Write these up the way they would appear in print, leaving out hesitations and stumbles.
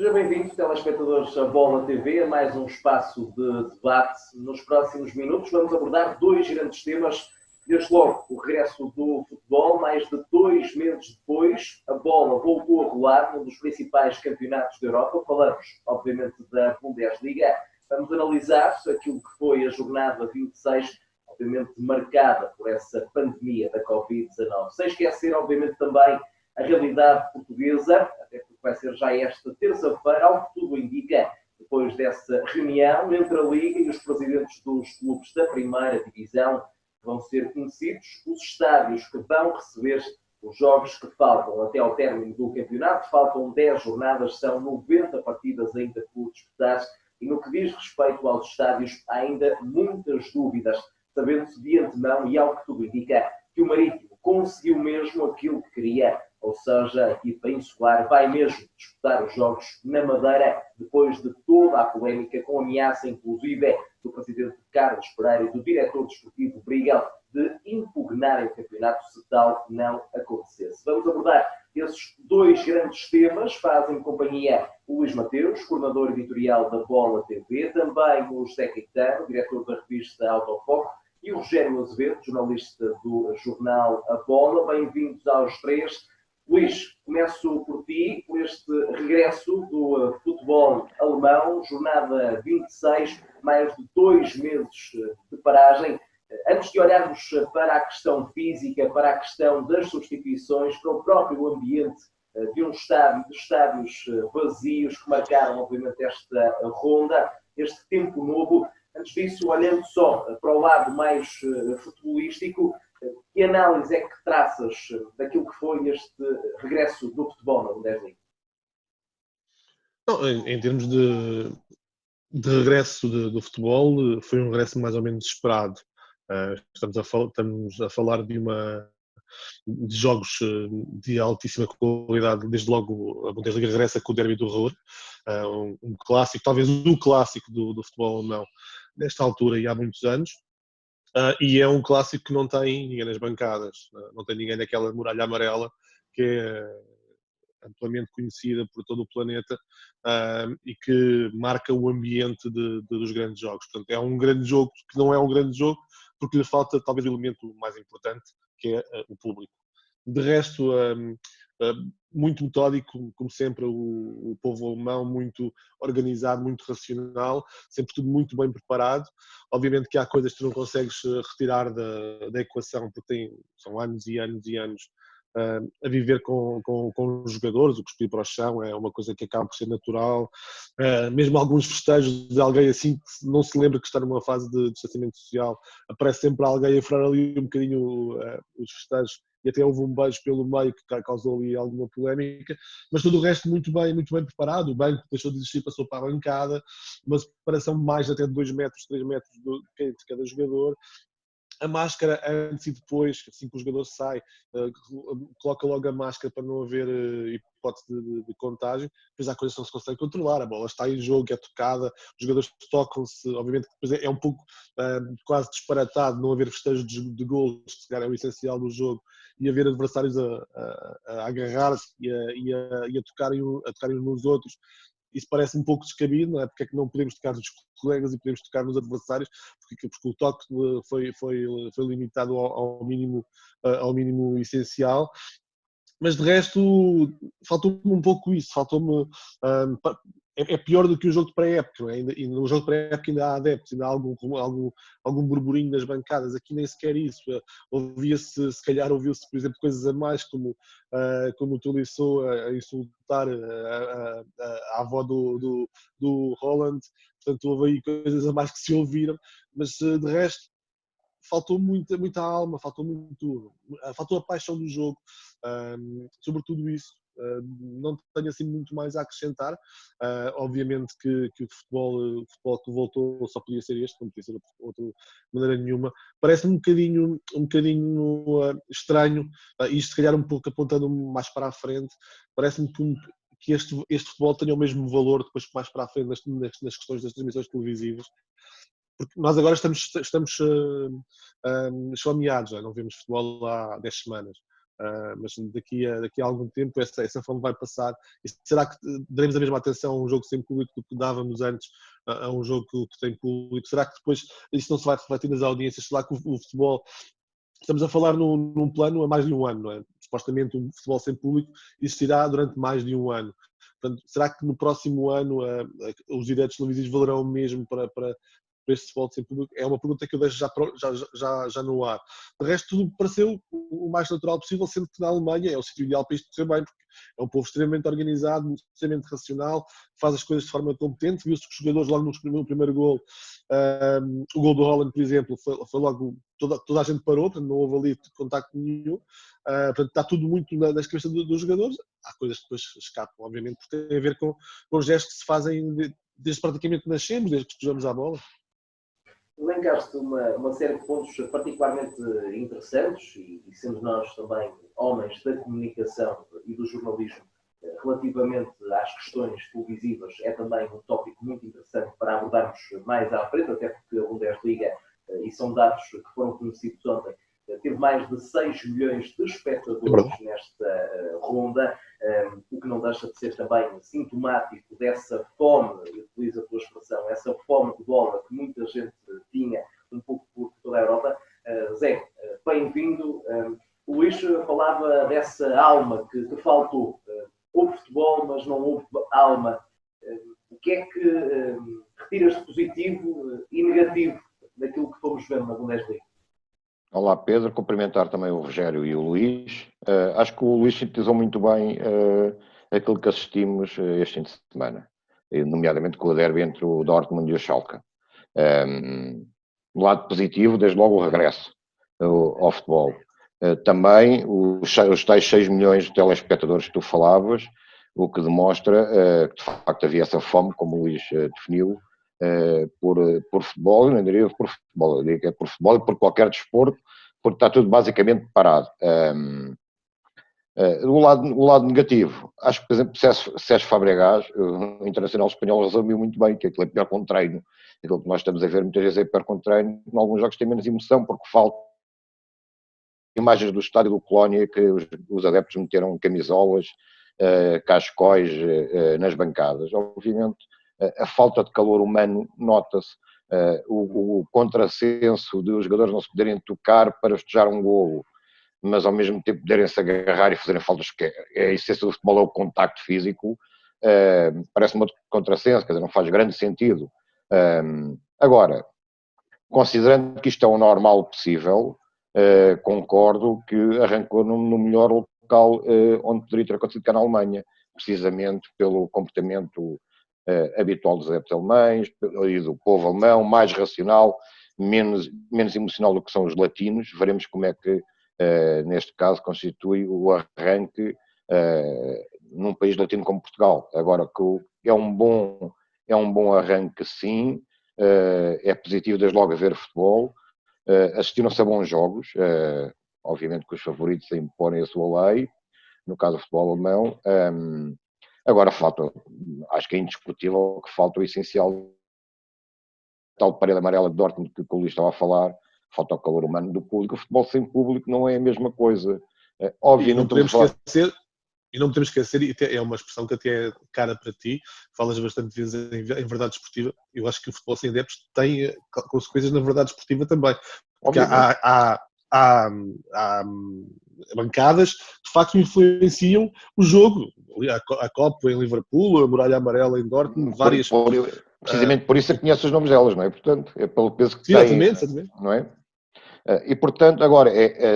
Sejam bem-vindos, telespectadores da Bola TV, a mais um espaço de debate. Nos próximos minutos vamos abordar dois grandes temas. Desde logo, o regresso do futebol. Mais de 2 meses depois, a bola voltou a rolar num dos principais campeonatos da Europa. Falamos, obviamente, da Bundesliga. Vamos analisar aquilo que foi a jornada 26, obviamente marcada por essa pandemia da Covid-19. Sem esquecer, obviamente, também a realidade portuguesa, até porque vai ser já esta terça-feira, ao que tudo indica, depois dessa reunião entre a Liga e os presidentes dos clubes da primeira divisão, que vão ser conhecidos os estádios que vão receber os jogos que faltam até ao término do campeonato. Faltam 10 jornadas, são 90 partidas ainda por disputar, e no que diz respeito aos estádios há ainda muitas dúvidas, sabendo-se de antemão, e ao que tudo indica, que o Marítimo conseguiu mesmo aquilo que queria, ou seja, a equipa insular vai mesmo disputar os jogos na Madeira, depois de toda a polémica, com ameaça inclusive do presidente Carlos Pereira e do diretor desportivo Brigel de impugnarem o campeonato se tal não acontecesse. Vamos abordar esses dois grandes temas. Fazem companhia o Luís Mateus, coordenador editorial da Bola TV, também o José Caetano, diretor da revista Autofoco, e o Rogério Azevedo, jornalista do jornal A Bola. Bem-vindos aos três. Luís, começo por ti, por este regresso do futebol alemão, jornada 26, mais de 2 meses de paragem. Antes de olharmos para a questão física, para a questão das substituições, para o próprio ambiente de um estádio, de estádios vazios que marcaram, obviamente, esta ronda, este tempo novo. Antes disso, olhando só para o lado mais futebolístico, que análise é que traças daquilo que foi este regresso do futebol na Bundesliga? Não, em termos de regresso do futebol, foi um regresso mais ou menos esperado. Estamos a falar de jogos de altíssima qualidade. Desde logo a Bundesliga regressa com o Derby do Ruhr, um clássico, talvez o clássico do futebol alemão nesta altura e há muitos anos. E é um clássico que não tem ninguém nas bancadas, não tem ninguém naquela muralha amarela que é amplamente conhecida por todo o planeta e que marca o ambiente dos grandes jogos. Portanto, é um grande jogo que não é um grande jogo porque lhe falta talvez o elemento mais importante, que é o público. De resto, muito metódico, como sempre, o povo alemão, muito organizado, muito racional, sempre tudo muito bem preparado. Obviamente que há coisas que tu não consegues retirar da equação, porque são anos e anos e anos a viver com os jogadores. O cuspir para o chão é uma coisa que acaba por ser natural. Mesmo alguns festejos de alguém assim que não se lembra que está numa fase de distanciamento social, aparece sempre alguém a furar ali um bocadinho os festejos, e até houve um beijo pelo meio que causou ali alguma polémica, mas tudo o resto muito bem preparado. O banco deixou de existir, passou para a bancada, uma separação de mais até de 2 metros, 3 metros de cada jogador. A máscara antes e depois, assim que o jogador sai, coloca logo a máscara para não haver hipótese de contágio. Depois há coisas que não se conseguem controlar, a bola está em jogo, é tocada, os jogadores tocam-se. Obviamente que depois é um pouco quase disparatado não haver festejos de golos, que se calhar é o essencial do jogo, e haver adversários a agarrar-se e a tocarem uns nos outros. Isso parece um pouco descabido, não é? Porque é que não podemos tocar nos colegas e podemos tocar nos adversários? Porque o toque foi limitado ao mínimo essencial. Mas de resto, faltou-me um pouco isso. Faltou-me. É pior do que o jogo de pré-época, não é? E no jogo de pré-época ainda há adeptos, ainda há algum burburinho nas bancadas. Aqui nem sequer isso. Se calhar ouviu-se, por exemplo, coisas a mais, como o Tolisso a insultar a avó do Holland. Portanto, houve aí coisas a mais que se ouviram, mas de resto faltou muita alma, faltou a paixão do jogo, sobre tudo isso. Não tenho assim muito mais a acrescentar. Obviamente que o futebol que voltou só podia ser este, não podia ser outra maneira nenhuma. Parece-me um bocadinho estranho, isto se calhar um pouco apontando mais para a frente, parece-me que este futebol tenha o mesmo valor depois mais para a frente nas questões das transmissões televisivas. Porque nós agora estamos esfomeados, não vemos futebol há 10 semanas. mas daqui a algum tempo essa fome vai passar. E será que daremos a mesma atenção a um jogo sem público do que dávamos antes a um jogo que tem público? Será que depois isso não se vai refletir nas audiências? Será que o futebol... Estamos a falar num plano a mais de um ano, não é? Supostamente um futebol sem público existirá durante mais de um ano. Portanto, será que no próximo ano os direitos televisivos valerão o mesmo para este futebol sem público? É uma pergunta que eu deixo já no ar. De resto, tudo pareceu o mais natural possível, sendo que na Alemanha é o sítio ideal para isto ser bem, porque é um povo extremamente organizado, extremamente racional, faz as coisas de forma competente. Viu-se que os jogadores logo no primeiro gol, o gol do Haaland, por exemplo, foi logo, toda a gente parou, portanto não houve ali contacto nenhum. Portanto, está tudo muito nas cabeças dos jogadores. Há coisas que depois escapam, obviamente, porque tem a ver com os gestos que se fazem desde praticamente nascemos, desde que estudamos à bola. Elencaste uma série de pontos particularmente interessantes e sendo nós também homens da comunicação e do jornalismo relativamente às questões televisivas, é também um tópico muito interessante para abordarmos mais à frente, até porque a Bundesliga, e são dados que foram conhecidos ontem, teve mais de 6 milhões de espectadores nesta ronda, o que não deixa de ser também sintomático dessa fome, eu utilizo a tua expressão, essa fome de bola que muita gente tinha um pouco por toda a Europa. Zé, bem-vindo. O Luís falava dessa alma que faltou. Houve futebol, mas não houve alma. O que é que retiras de positivo e negativo daquilo que fomos vendo na Bundesliga? Olá Pedro, cumprimentar também o Rogério e o Luís. Acho que o Luís sintetizou muito bem aquilo que assistimos este fim de semana, nomeadamente com o derby entre o Dortmund e o Schalke. No lado positivo, desde logo o regresso ao futebol. Também os tais 6 milhões de telespectadores que tu falavas, o que demonstra que de facto havia essa fome, como o Luís definiu, por futebol. Eu não diria por futebol, eu diria que é por futebol e por qualquer desporto, porque está tudo basicamente parado. O lado negativo, acho que, por exemplo, Cesc Fabregas, o internacional espanhol, resumiu muito bem que aquilo é pior com treino. Aquilo que nós estamos a ver muitas vezes é pior com treino. Em alguns jogos tem menos emoção, porque falta imagens do estádio do Colónia que os adeptos meteram camisolas, cascóis nas bancadas. Obviamente, a falta de calor humano nota-se, o contrassenso de os jogadores não se poderem tocar para festejar um golo, mas ao mesmo tempo poderem-se agarrar e fazerem faltas, que é a essência do futebol, é o contacto físico. Parece-me outro contrassenso, quer dizer, não faz grande sentido. Agora, considerando que isto é o normal possível, concordo que arrancou no melhor local onde poderia ter acontecido, que é na Alemanha, precisamente pelo comportamento habitual dos adeptos alemães e do povo alemão, mais racional, menos emocional do que são os latinos. Veremos como é que, neste caso, constitui o arranque num país latino como Portugal. Agora, que é um bom arranque, sim, é positivo desde logo a ver futebol. Assistiram-se a bons jogos, obviamente que os favoritos impõem a sua lei, no caso do futebol alemão. Agora acho que é indiscutível que falta o essencial, tal parede amarela de Dortmund que o Luís estava a falar, falta o calor humano do público. O futebol sem público não é a mesma coisa. Óbvio, não podemos esquecer, e não podemos esquecer, e é uma expressão que até é cara para ti, falas bastante vezes em verdade esportiva. Eu acho que o futebol sem adeptos tem consequências na verdade esportiva também. Porque há bancadas que de facto influenciam o jogo. A Copa em Liverpool, a Muralha Amarela em Dortmund, várias... Precisamente por isso é que conheço os nomes delas, não é? Portanto, é pelo peso que tem, exatamente. Não é? E, portanto, agora,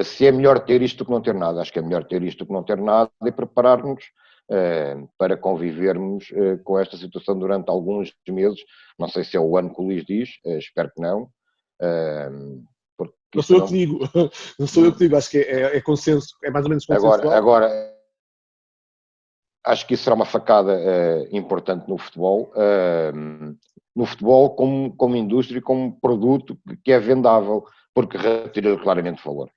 se é melhor ter isto do que não ter nada, acho que é melhor ter isto do que não ter nada e preparar-nos para convivermos com esta situação durante alguns meses. Não sei se é o ano que o Luís diz, espero que não. Não sou eu que digo, não sou eu que digo, acho que é consenso, é mais ou menos consensual. Agora, acho que isso será uma facada importante no futebol como indústria, como produto que é vendável, porque retira claramente valor.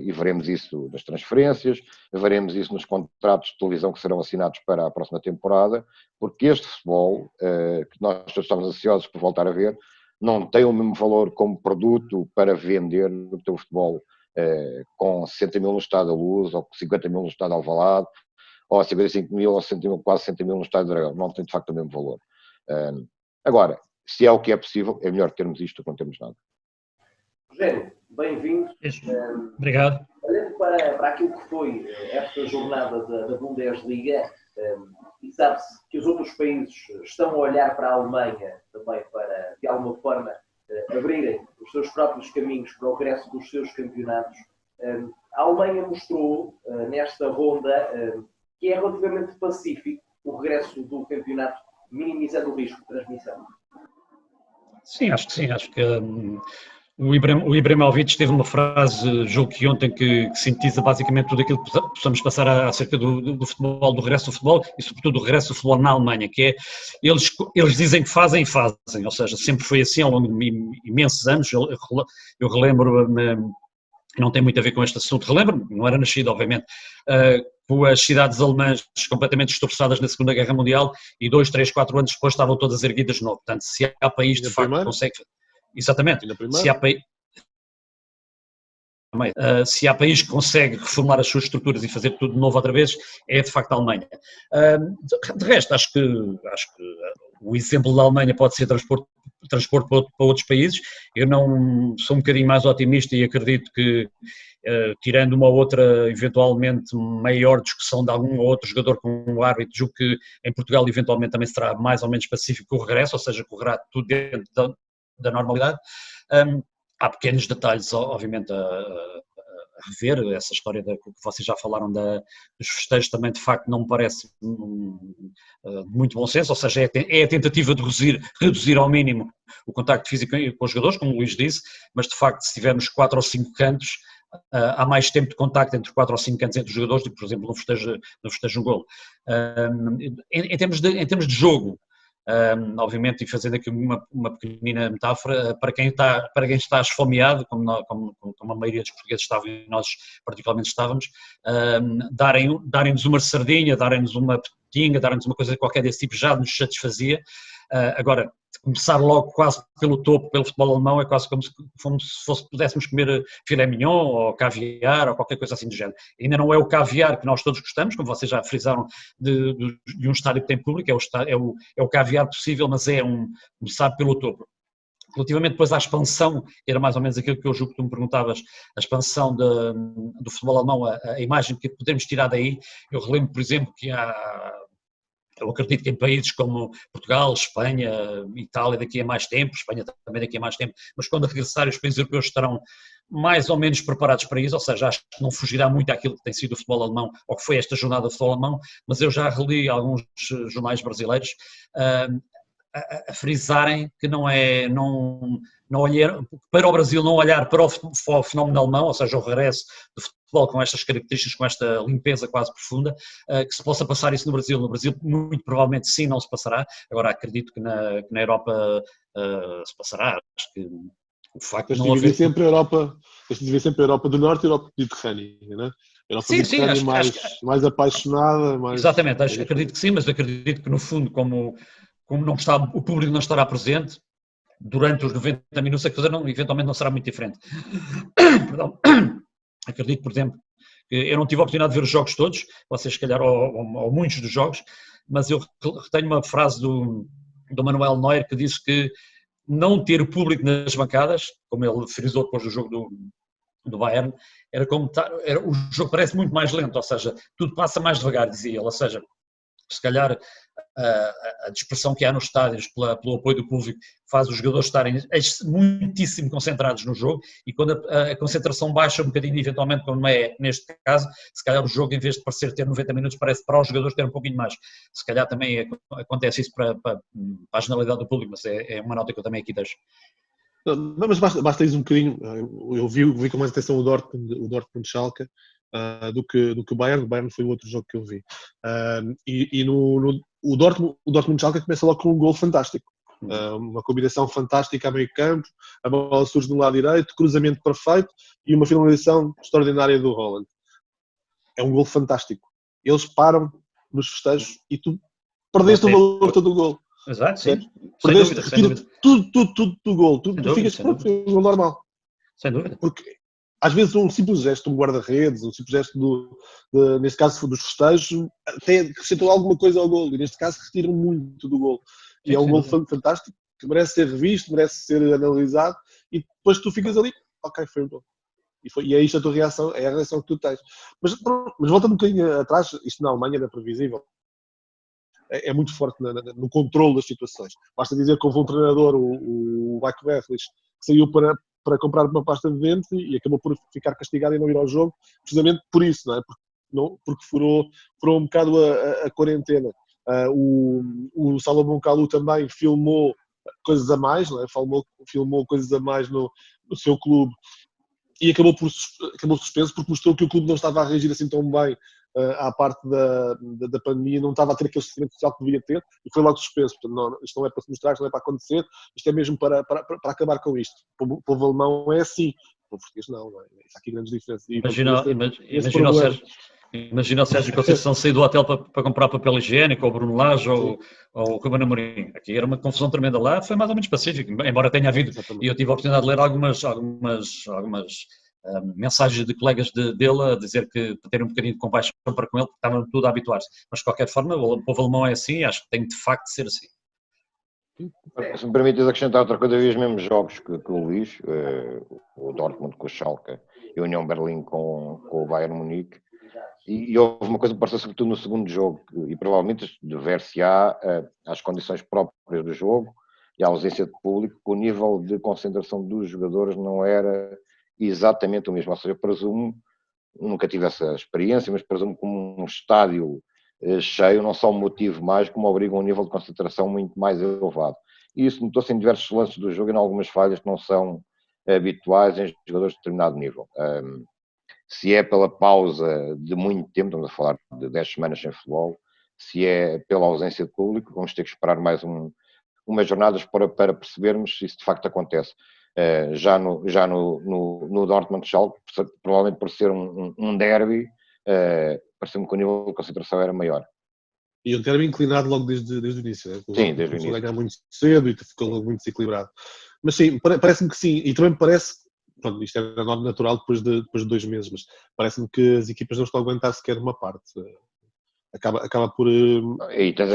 E veremos isso nas transferências, veremos isso nos contratos de televisão que serão assinados para a próxima temporada, porque este futebol, que nós estamos ansiosos por voltar a ver, não tem o mesmo valor como produto para vender do que o futebol com 60 mil no Estádio da Luz, ou com 50 mil no Estádio de Alvalade, ou 55 mil, ou 60 mil, quase 60 mil no Estádio de Dragão. Não tem de facto o mesmo valor. Agora, se é o que é possível, é melhor termos isto do que não termos nada. Rogério, bem-vindo. Obrigado. Olhando para aquilo que foi esta jornada da Bundesliga, e sabe-se que os outros países estão a olhar para a Alemanha também para, de alguma forma, abrirem os seus próprios caminhos para o regresso dos seus campeonatos. A Alemanha mostrou nesta ronda que é relativamente pacífico o regresso do campeonato, minimizando o risco de transmissão. Sim, acho que sim. Acho que o Ibrahimovic teve uma frase, julgo que ontem, que sintetiza basicamente tudo aquilo que possamos passar acerca do futebol, do regresso do futebol e sobretudo do regresso do futebol na Alemanha, que é, eles dizem que fazem, ou seja, sempre foi assim ao longo de imensos anos. Eu relembro-me, não tem muito a ver com este assunto, relembro-me, não era nascido, obviamente, com as cidades alemãs completamente destroçadas na Segunda Guerra Mundial e 2, 3, 4 anos depois estavam todas erguidas de novo. Portanto, se há país de facto que consegue... Exatamente. Se há país que consegue reformular as suas estruturas e fazer tudo de novo outra vez, é de facto a Alemanha. De resto, acho que o exemplo da Alemanha pode ser transporte para outros países. Eu não sou um bocadinho mais otimista e acredito que, tirando uma ou outra, eventualmente, maior discussão de algum ou outro jogador com o árbitro, julgo que em Portugal eventualmente também será mais ou menos pacífico o regresso, ou seja, correrá tudo dentro da normalidade. Há pequenos detalhes, obviamente, a rever. Essa história que vocês já falaram dos festejos também, de facto, não me parece muito bom senso, ou seja, é a tentativa de reduzir ao mínimo o contacto físico com os jogadores, como o Luís disse, mas de facto, se tivermos 4 ou 5 cantos, há mais tempo de contacto entre 4 ou 5 cantos entre os jogadores do que, por exemplo, no festejo um golo. Em termos de jogo, obviamente, e fazendo aqui uma pequenina metáfora, para quem está esfomeado, como a maioria dos portugueses estavam e nós particularmente estávamos, darem-nos uma sardinha, darem-nos uma petinga, darem-nos uma coisa qualquer desse tipo já nos satisfazia. Agora, começar logo quase pelo topo, pelo futebol alemão, é quase como se pudéssemos comer filé mignon ou caviar ou qualquer coisa assim do género. Ainda não é o caviar que nós todos gostamos, como vocês já frisaram, de um estádio que tem público, é o caviar possível, mas é começar pelo topo. Relativamente depois à expansão, era mais ou menos aquilo que eu julgo que tu me perguntavas, a expansão do futebol alemão, a imagem que podemos tirar daí. Eu relembro, por exemplo, que eu acredito que em países como Portugal, Espanha, Itália daqui a mais tempo, Espanha também daqui a mais tempo, mas quando regressarem os países europeus estarão mais ou menos preparados para isso, ou seja, acho que não fugirá muito àquilo que tem sido o futebol alemão, ou que foi esta jornada do futebol alemão, mas eu já reli alguns jornais brasileiros a frisarem que não olhar, para o Brasil não olhar para o fenómeno alemão, ou seja, o regresso do futebol com estas características, com esta limpeza quase profunda, que se possa passar isso no Brasil. No Brasil, muito provavelmente sim, não se passará. Agora, acredito que na Europa se passará. Acho que o facto de não haver... sempre a Europa do Norte e a Europa mediterrânea, não é? A Europa mediterrânea mais apaixonada. Exatamente, acredito que sim, mas acredito que no fundo, como o público não estará presente durante os 90 minutos, a coisa eventualmente não será muito diferente. Perdão. Acredito, por exemplo, que eu não tive a oportunidade de ver os jogos todos, vocês se calhar, ou muitos dos jogos, mas eu retenho uma frase do Manuel Neuer que disse que não ter o público nas bancadas, como ele frisou depois do jogo do Bayern, o jogo parece muito mais lento, ou seja, tudo passa mais devagar, dizia ele, ou seja, se calhar a dispersão que há nos estádios pelo apoio do público faz os jogadores estarem muitíssimo concentrados no jogo, e quando a concentração baixa um bocadinho, eventualmente, como é neste caso, se calhar o jogo, em vez de parecer ter 90 minutos, parece para os jogadores ter um pouquinho mais. Se calhar também acontece isso para a generalidade do público, mas é uma nota que eu também aqui deixo. Mas basta ir um bocadinho. Eu vi com mais atenção o Dortmund-Schalke do que o Bayern. O Bayern foi o outro jogo que eu vi. O Dortmund-Schalke começa logo com um gol fantástico. Uma combinação fantástica a meio campo, a bola surge do lado direito, cruzamento perfeito e uma finalização extraordinária do Haaland. É um gol fantástico. Eles param nos festejos e tu perdeste o valor todo do gol. Exato, sim. Perdeste tudo do gol. Tu ficas pronto, é o normal. Sem dúvida. Porque às vezes um simples gesto, um guarda-redes, um simples gesto, neste caso dos festejos, até acrescentou alguma coisa ao gol, e neste caso retiram muito do gol. E é um gol fantástico, que merece ser revisto, merece ser analisado, e depois tu ficas ali, ok, foi um gol. E é isto a tua reação, é a reação que tu tens. Mas voltando um bocadinho atrás, isto na Alemanha era previsível. É muito forte no controle das situações. Basta dizer que houve um treinador, o Mike Bertlich, que saiu para comprar uma pasta de dente e acabou por ficar castigado e não ir ao jogo, precisamente por isso, não é? Porque furou um bocado a quarentena. O Salomão Kalou também filmou coisas a mais, não é? Filmou coisas a mais no seu clube e acabou suspenso porque mostrou que o clube não estava a reagir assim tão bem à parte da pandemia, não estava a ter aquele sentimento social que devia ter e foi logo suspenso. Portanto, isto não é para se mostrar, isto não é para acontecer, isto é mesmo para acabar com isto. O povo alemão é assim, o povo português não é? Isso há aqui grandes diferenças. Imagina o Sérgio Conceição sair do hotel para comprar papel higiênico, ou Bruno Lage, ou o Ruben Amorim. Aqui era uma confusão tremenda lá, foi mais ou menos pacífico, embora tenha havido, e eu tive a oportunidade de ler algumas mensagens de colegas dele a dizer que para ter um bocadinho de compaixão para com ele, porque estavam tudo a habituar-se. Mas de qualquer forma, o povo alemão é assim, acho que tem de facto de ser assim. Se me permites acrescentar outra coisa, eu vi os mesmos jogos que o Luís, o Dortmund com o Schalke e a União Berlim com o Bayern Munique. E houve uma coisa que pareceu sobretudo no segundo jogo, e provavelmente dever-se-á às condições próprias do jogo e à ausência de público, que o nível de concentração dos jogadores não era exatamente o mesmo. Ou seja, eu presumo, nunca tive essa experiência, mas presumo que um estádio cheio não só um motivo mais, como obriga a um nível de concentração muito mais elevado. E isso notou-se em diversos lances do jogo e em algumas falhas que não são habituais em jogadores de determinado nível. Se é pela pausa de muito tempo, estamos a falar de 10 semanas sem futebol, se é pela ausência de público, vamos ter que esperar mais umas jornadas para percebermos se isso de facto acontece. Já no Dortmund-Schalke, provavelmente por ser um derby, pareceu-me que o nível de concentração era maior. E um derby inclinado logo desde o início. Né? Sim, desde o início. Ganhar muito cedo e ficou logo muito desequilibrado. Mas sim, parece-me que sim, e também me parece. Pronto, isto era natural depois de 2 meses, mas parece-me que as equipas não estão a aguentar sequer uma parte. Acaba por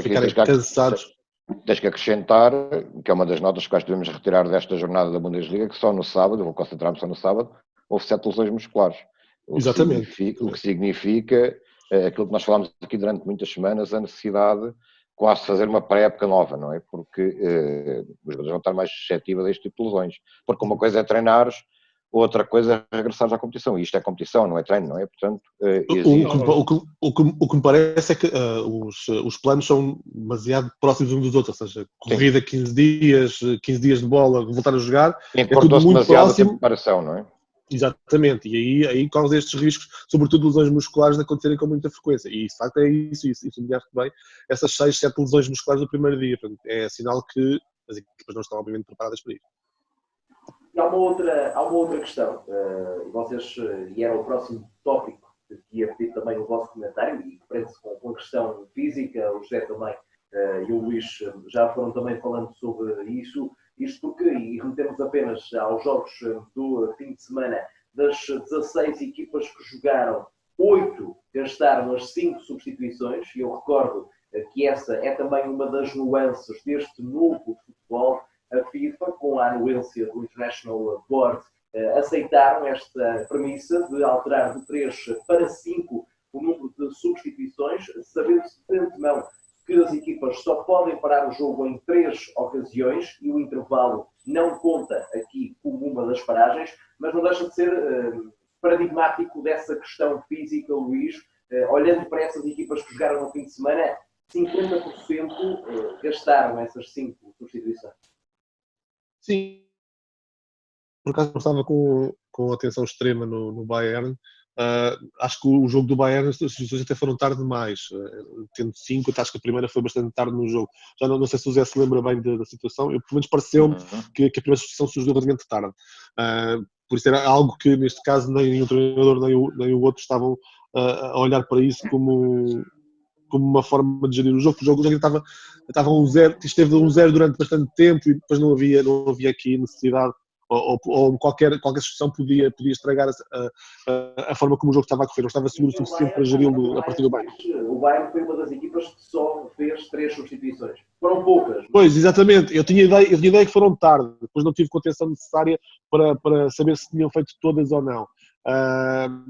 ficarem cansados. Tens que acrescentar, que é uma das notas que nós devemos retirar desta jornada da Bundesliga, que só no sábado, vou concentrar-me só no sábado, houve 7 lesões musculares. Exatamente. O que significa aquilo que nós falámos aqui durante muitas semanas, a necessidade de quase fazer uma pré-época nova, não é? Porque os jogadores vão estar mais suscetíveis a este tipo de lesões. Porque uma coisa é treinares, outra coisa é regressares à competição. E isto é competição, não é treino, não é? Portanto, o que me parece é que os planos são demasiado próximos uns dos outros. Ou seja, corrida 15 dias de bola, voltar a jogar. É tudo muito próximo. A preparação, não é? Exatamente. E aí causa estes riscos, sobretudo lesões musculares, de acontecerem com muita frequência. E, de facto, é isso indicaste bem. Essas 6, 7 lesões musculares do primeiro dia. Portanto, é sinal que as equipas não estão, obviamente, preparadas para isso. E há uma outra questão, e era o próximo tópico que ia pedir também o vosso comentário, e que prende-se com a questão física, o José também e o Luís já foram também falando sobre isso, isto porque, e remetemos apenas aos jogos do fim de semana, das 16 equipas que jogaram, 8 gastaram as 5 substituições, e eu recordo que essa é também uma das nuances deste novo futebol. A FIFA, com a anuência do International Board, aceitaram esta premissa de alterar de 3 para 5 o número de substituições, sabendo-se de antemão que as equipas só podem parar o jogo em 3 ocasiões e o intervalo não conta aqui como uma das paragens, mas não deixa de ser paradigmático dessa questão física, Luís. Olhando para essas equipas que jogaram no fim de semana, 50% gastaram essas 5 substituições. Sim, por acaso não estava com atenção extrema no Bayern. Acho que o jogo do Bayern, as substituições até foram tarde demais. Tendo 5, acho que a primeira foi bastante tarde no jogo. Já não sei se o Zé se lembra bem da situação. Eu, pelo menos, pareceu-me que a primeira substituição surgiu relativamente tarde. Por isso era algo que, neste caso, nem o treinador nem o outro estavam a olhar para isso como uma forma de gerir o jogo. O jogo estava 1-0, esteve 1-0 durante bastante tempo e depois não havia aqui necessidade ou qualquer solução podia estragar a forma como o jogo estava a correr. Não estava seguro o suficiente para geri-lo a partir do banco. O Bayern foi uma das equipas que só fez 3 substituições. Foram poucas. Pois, exatamente. Eu tinha ideia que foram tarde. Depois não tive contenção necessária para saber se tinham feito todas ou não.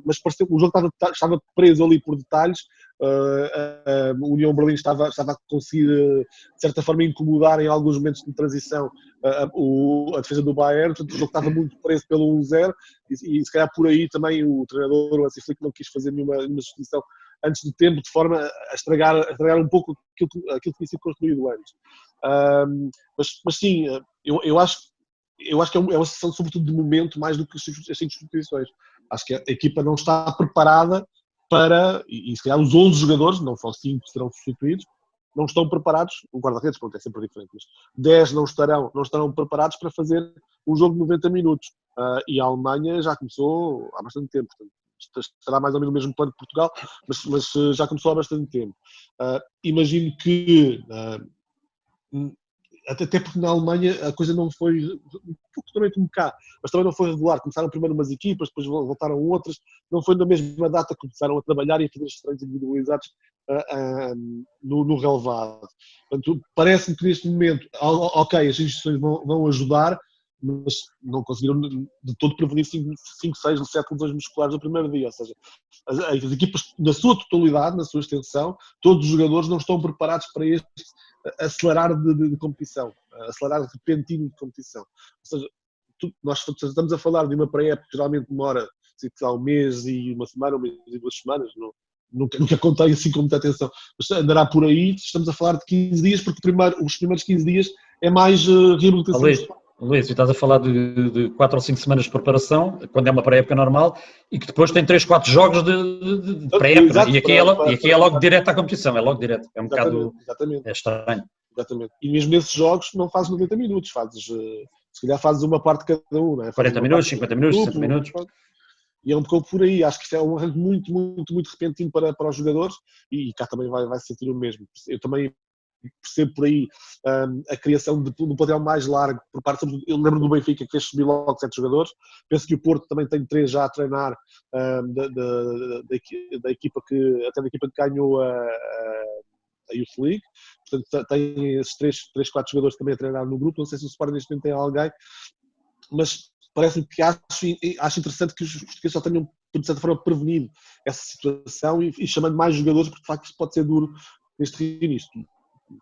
Mas pareceu que o jogo estava preso ali por detalhes. O União Berlim estava a conseguir, de certa forma, incomodar em alguns momentos de transição a defesa do Bayern. Portanto, o jogo estava muito preso pelo 1-0 e se calhar por aí também o treinador, o Hansi Flick, não quis fazer nenhuma substituição antes do tempo, de forma a estragar um pouco aquilo que tinha sido construído antes. Mas sim, eu acho que é uma sessão sobretudo de momento mais do que as 5 substituições. Acho que a equipa não está preparada para, e se calhar os 11 jogadores, não são 5 que serão substituídos, não estão preparados, o guarda-redes, pronto, é sempre diferente, mas 10 não estarão preparados para fazer um jogo de 90 minutos. E a Alemanha já começou há bastante tempo, portanto, estará mais ou menos no mesmo plano que Portugal, mas já começou há bastante tempo. Imagino que, até porque na Alemanha a coisa não foi, um pouco também como cá, mas também não foi regular. Começaram primeiro umas equipas, depois voltaram outras, não foi na mesma data que começaram a trabalhar e a fazer os treinos individualizados no relevado. Portanto, parece-me que neste momento, ok, as instituições vão ajudar, mas não conseguiram de todo prevenir 5, 6, 7 lesões musculares no primeiro dia. Ou seja, as equipas, na sua totalidade, na sua extensão, todos os jogadores não estão preparados para este acelerar de competição, acelerar repentino de competição. Ou seja, nós estamos a falar de uma pré-época que geralmente demora um mês e uma semana, um mês e 2 semanas, nunca contei assim com muita atenção, mas andará por aí. Estamos a falar de 15 dias, porque os primeiros 15 dias é mais reabilitação. Luís, estás a falar de 4 ou 5 semanas de preparação, quando é uma pré-época normal, e que depois tem 3, 4 jogos de pré-época. Exato, e aqui é logo direto à competição, é logo direto. É um bocado estranho. Exatamente. E mesmo nesses jogos não fazes 90 minutos, se calhar fazes uma parte de cada um. Não é? 40 minutos, 50 minutos, 60 minutos. E é um pouco por aí. Acho que isto é um arranque muito, muito, muito repentino para os jogadores e cá também vai sentir o mesmo. Eu também percebo por aí a criação de um plantel mais largo por parte, eu lembro do Benfica que fez subir logo 7 jogadores, penso que o Porto também tem 3 já a treinar da equipa que ganhou a Youth League, portanto tem esses 3, 4 jogadores também a treinar no grupo. Não sei se o Sporting neste momento tem alguém, mas parece-me que acho interessante que os portugueses só tenham de certa forma prevenido essa situação e chamando mais jogadores, porque de facto isso pode ser duro neste reinício.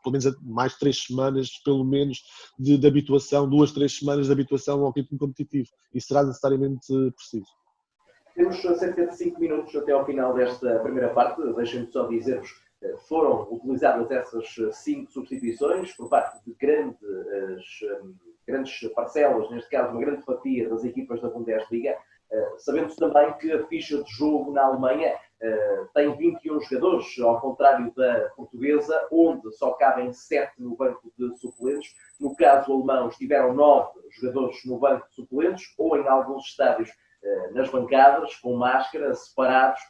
Pelo menos mais 3 semanas, pelo menos, de habituação, 2, 3 semanas de habituação ao ritmo competitivo. E será necessariamente preciso. Temos cerca de 5 minutos até ao final desta primeira parte. Deixem-me só dizer-vos, foram utilizadas essas 5 substituições por parte de grandes parcelas, neste caso uma grande fatia das equipas da Bundesliga, sabendo-se também que a ficha de jogo na Alemanha tem 21 jogadores, ao contrário da portuguesa, onde só cabem 7 no banco de suplentes. No caso alemão, estiveram 9 jogadores no banco de suplentes, ou em alguns estádios nas bancadas, com máscara, separados.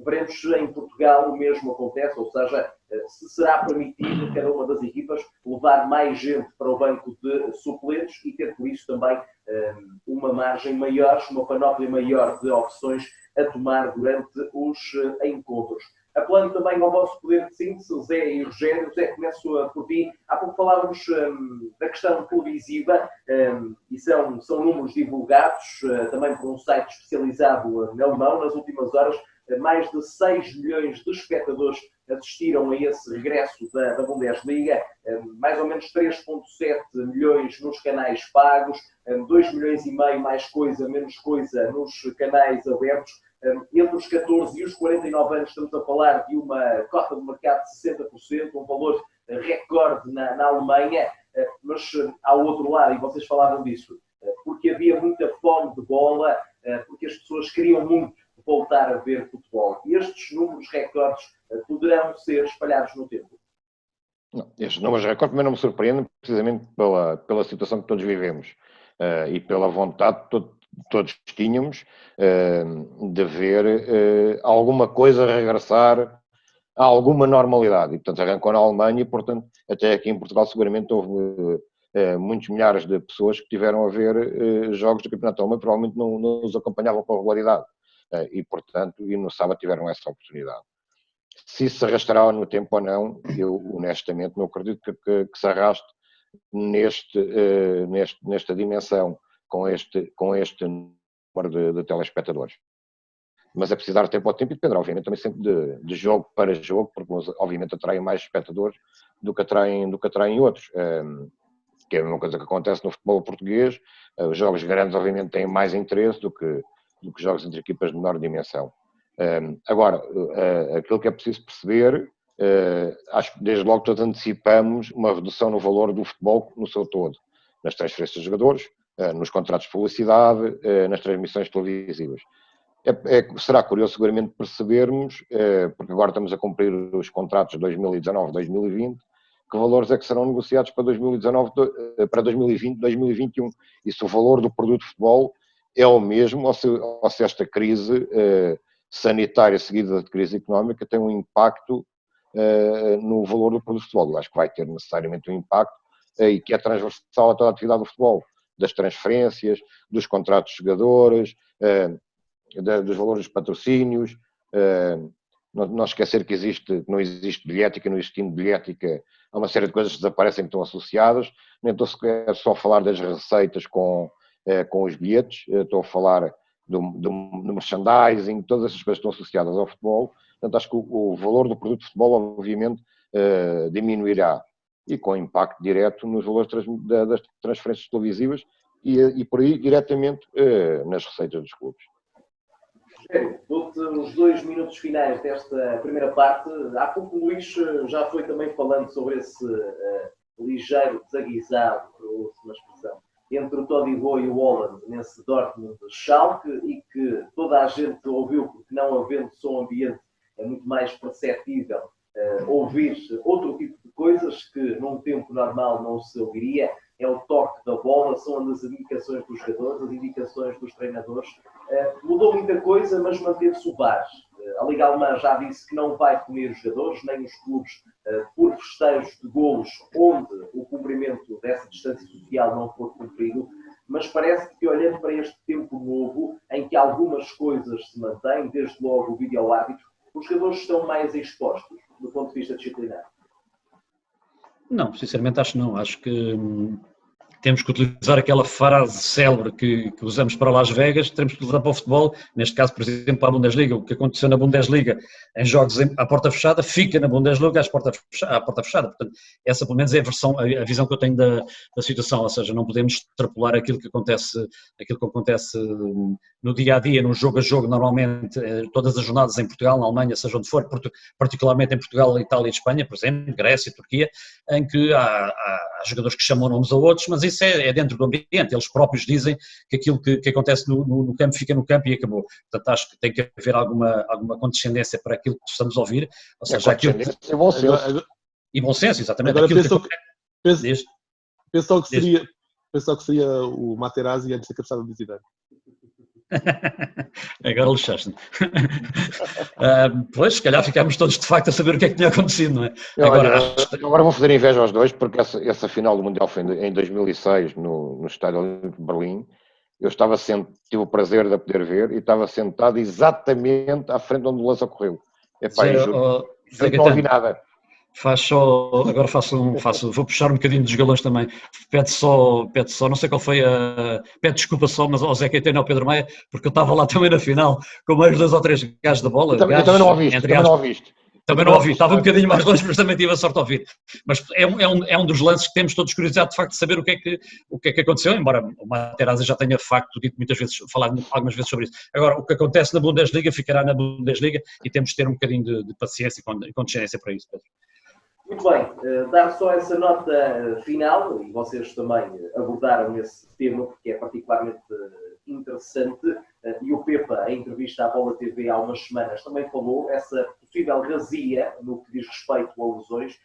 Veremos se em Portugal o mesmo acontece, ou seja, se será permitido cada uma das equipas levar mais gente para o banco de suplentes e ter por isso também uma margem maior, uma panóplia maior de opções a tomar durante os encontros. Apelando também ao vosso poder de síntese, Zé e Rogério. Zé, começo por ti. Há pouco falávamos da questão televisiva e são números divulgados também por um site especializado na alemão. Nas últimas horas, mais de 6 milhões de espectadores assistiram a esse regresso da Bundesliga, mais ou menos 3,7 milhões nos canais pagos, 2 milhões e meio mais coisa, menos coisa nos canais abertos. Entre os 14 e os 49 anos estamos a falar de uma cota de mercado de 60%, um valor recorde na Alemanha, mas ao outro lado, e vocês falavam disso, porque havia muita fome de bola, porque as pessoas queriam muito voltar a ver futebol. E estes números recordes poderão ser espalhados no tempo? Não, estes números recordes também não me surpreendem, precisamente pela situação que todos vivemos e pela vontade que todos tínhamos de ver alguma coisa regressar a alguma normalidade. E, portanto, arrancou na Alemanha e, portanto, até aqui em Portugal seguramente houve muitos milhares de pessoas que tiveram a ver jogos do Campeonato Alemão, provavelmente não os acompanhavam com regularidade. E, portanto, no sábado tiveram essa oportunidade. Se isso se arrastará no tempo ou não, eu honestamente não acredito que se arraste nesta dimensão, com este número de telespectadores. Mas é preciso dar tempo ao tempo e dependerá, obviamente, também sempre de jogo para jogo, porque obviamente atraem mais espectadores do que atraem outros. Que é a mesma coisa que acontece no futebol português. Os jogos grandes, obviamente, têm mais interesse do que jogos entre equipas de menor dimensão. Agora, aquilo que é preciso perceber, acho que desde logo todos antecipamos uma redução no valor do futebol no seu todo, nas transferências de jogadores, nos contratos de publicidade, nas transmissões televisivas. Será curioso seguramente percebermos, porque agora estamos a cumprir os contratos de 2019-2020, que valores é que serão negociados para 2019, para 2020, 2021, e se o valor do produto de futebol é o mesmo, ou se esta crise sanitária seguida de crise económica tem um impacto no valor do produto de futebol. Eu acho que vai ter necessariamente um impacto e que é transversal a toda a atividade do futebol, das transferências, dos contratos de jogadores, dos valores dos patrocínios. Não esquecer que não existe bilhética, não existindo bilhética, há uma série de coisas que desaparecem que estão associadas. Nem estou sequer só a falar das receitas com os bilhetes, estou a falar do merchandising, todas essas coisas estão associadas ao futebol. Portanto, acho que o valor do produto de futebol, obviamente, diminuirá, e com impacto direto nos valores das transferências televisivas e por aí diretamente nas receitas dos clubes. Dou-te os 2 minutos finais desta primeira parte. Há pouco o Luís já foi também falando sobre esse ligeiro desaguisado, para uma expressão, entre o Todibo e o Haaland nesse Dortmund-Schalke, e que toda a gente ouviu, porque não havendo som ambiente é muito mais perceptível ouvir outro tipo de coisas que num tempo normal não se ouviria. É o toque da bola, são as indicações dos jogadores, as indicações dos treinadores. Mudou muita coisa, mas manteve-se o VAR. A Liga Alemã já disse que não vai punir os jogadores, nem os clubes, por festejos de golos onde o cumprimento dessa distância social não for cumprido. Mas parece que, olhando para este tempo novo, em que algumas coisas se mantêm, desde logo o vídeo-árbitro, os jogadores estão mais expostos do ponto de vista disciplinar. Não, sinceramente acho que não. Acho que temos que utilizar aquela frase célebre que usamos para Las Vegas, temos que utilizar para o futebol, neste caso, por exemplo, para a Bundesliga. O que aconteceu na Bundesliga em jogos à porta fechada, fica na Bundesliga à porta fechada. Portanto, essa pelo menos é a visão que eu tenho da situação, ou seja, não podemos extrapolar aquilo que acontece no dia-a-dia, no jogo a jogo, normalmente, todas as jornadas em Portugal, na Alemanha, seja onde for, particularmente em Portugal, Itália e Espanha, por exemplo, Grécia, Turquia, em que há jogadores que chamam uns a outros, mas isso é dentro do ambiente, eles próprios dizem que aquilo que acontece no campo fica no campo e acabou. Portanto, acho que tem que haver alguma condescendência para aquilo que estamos a ouvir, ou seja, aquilo que... E bom senso. E bom senso, exatamente. Agora pensou que seria o Materazzi antes da cabeçada de Zidane. Agora lixaste-me. Pois, se calhar ficámos todos de facto a saber o que é que tinha acontecido, não é? Agora vou fazer inveja aos dois, porque essa final do Mundial foi em 2006 no Estádio Olímpico de Berlim. Eu tive o prazer de poder ver e estava sentado exatamente à frente onde o lance ocorreu. Não ouvi nada. Vou puxar um bocadinho dos galões também. Pede só, não sei qual foi pede desculpa só, mas ao Zé Caetano e ao Pedro Maia, porque eu estava lá também na final, com mais 2 ou 3 gajos da bola. Eu também não ouviste. Também não ouvi, estava um bocadinho mais longe, mas também tive a sorte de ouvir. Mas é um dos lances que temos todos curiosidade, de facto, de saber o que é que aconteceu, embora o Materazzi já tenha, de facto, dito muitas vezes, falado algumas vezes sobre isso. Agora, o que acontece na Bundesliga ficará na Bundesliga e temos de ter um bocadinho de paciência e condescendência para isso, Pedro. Muito bem, dar só essa nota final, e vocês também abordaram esse tema, porque é particularmente interessante, e o Pepa, em entrevista à Bola TV há umas semanas, também falou essa possível razia no que diz respeito a lesões.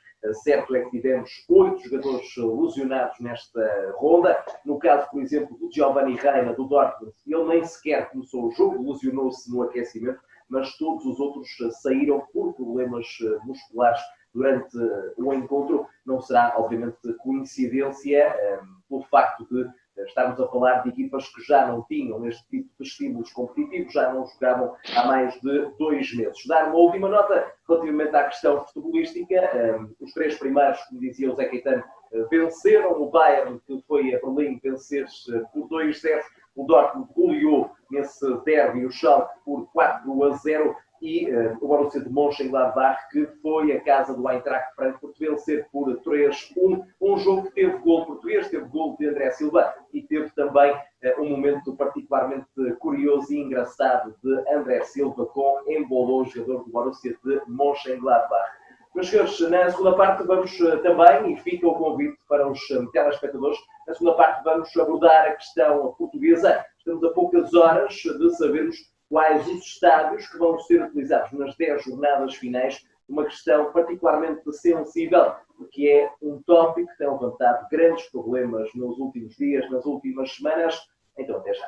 Certo é que tivemos 8 jogadores lesionados nesta ronda. No caso, por exemplo, do Giovanni Reina, do Dortmund, ele nem sequer começou o jogo, lesionou-se no aquecimento, mas todos os outros saíram por problemas musculares durante o encontro. Não será, obviamente, coincidência pelo facto de estarmos a falar de equipas que já não tinham este tipo de estímulos competitivos, já não jogavam há mais de 2 meses. Dar uma última nota relativamente à questão futebolística. Os 3 primeiros, como dizia o Zé Caetano, venceram o Bayern, que foi a Berlim vencer-se por 2-0. O Dortmund goleou nesse derby o Schalke por 4-0 e o Borussia de Mönchengladbach, que foi a casa do Eintracht Frankfurt, vencer por 3-1. Um jogo que teve gol português, teve gol de André Silva e teve também um momento particularmente curioso e engraçado de André Silva com Embolo, jogador do Borussia de Mönchengladbach. Meus senhores, na segunda parte vamos também, e fica o convite para os telespectadores, na segunda parte vamos abordar a questão portuguesa. Estamos a poucas horas de sabermos quais os estádios que vão ser utilizados nas 10 jornadas finais, uma questão particularmente sensível, porque é um tópico que tem levantado grandes problemas nos últimos dias, nas últimas semanas. Então, até já.